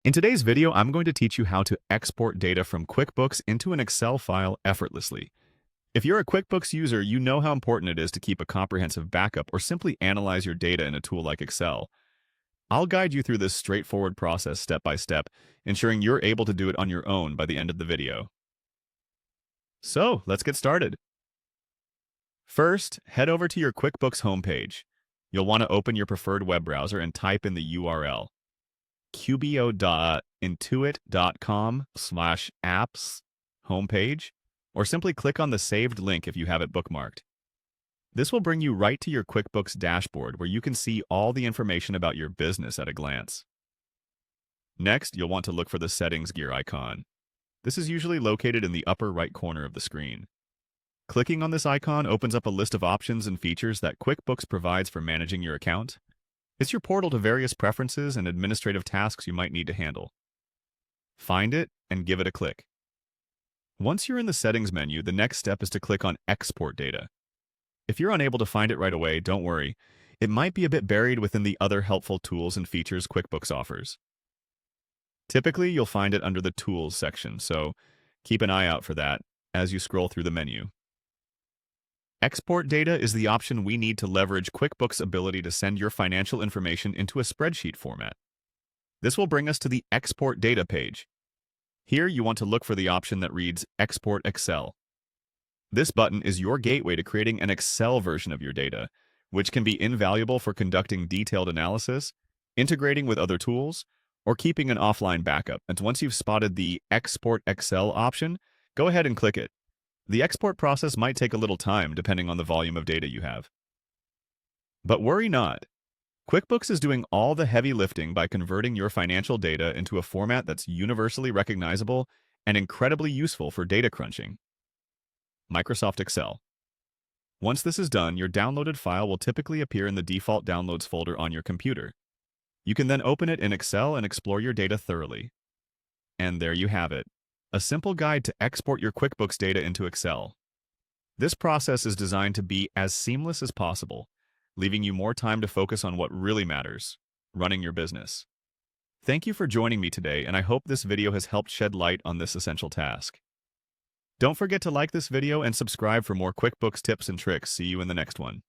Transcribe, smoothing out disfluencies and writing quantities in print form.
In today's video, I'm going to teach you how to export data from QuickBooks into an Excel file effortlessly. If you're a QuickBooks user, you know how important it is to keep a comprehensive backup or simply analyze your data in a tool like Excel. I'll guide you through this straightforward process step by step, ensuring you're able to do it on your own by the end of the video. So, let's get started. First, head over to your QuickBooks homepage. You'll want to open your preferred web browser and type in the URL qbo.intuit.com/apps homepage, or simply click on the saved link if you have it bookmarked. This will bring you right to your QuickBooks dashboard where you can see all the information about your business at a glance. Next, you'll want to look for the settings gear icon. This is usually located in the upper right corner of the screen. Clicking on this icon opens up a list of options and features that QuickBooks provides for managing your account. It's your portal to various preferences and administrative tasks you might need to handle. Find it and give it a click. Once you're in the settings menu, the next step is to click on Export Data. If you're unable to find it right away, don't worry. It might be a bit buried within the other helpful tools and features QuickBooks offers. Typically, you'll find it under the Tools section, so keep an eye out for that as you scroll through the menu. Export data is the option we need to leverage QuickBooks' ability to send your financial information into a spreadsheet format. This will bring us to the Export Data page. Here, you want to look for the option that reads Export Excel. This button is your gateway to creating an Excel version of your data, which can be invaluable for conducting detailed analysis, integrating with other tools, or keeping an offline backup. And once you've spotted the Export Excel option, go ahead and click it. The export process might take a little time depending on the volume of data you have. But worry not. QuickBooks is doing all the heavy lifting by converting your financial data into a format that's universally recognizable and incredibly useful for data crunching. Microsoft Excel. Once this is done, your downloaded file will typically appear in the default downloads folder on your computer. You can then open it in Excel and explore your data thoroughly. And there you have it. A simple guide to export your QuickBooks data into Excel. This process is designed to be as seamless as possible, leaving you more time to focus on what really matters, running your business. Thank you for joining me today, and I hope this video has helped shed light on this essential task. Don't forget to like this video and subscribe for more QuickBooks tips and tricks. See you in the next one.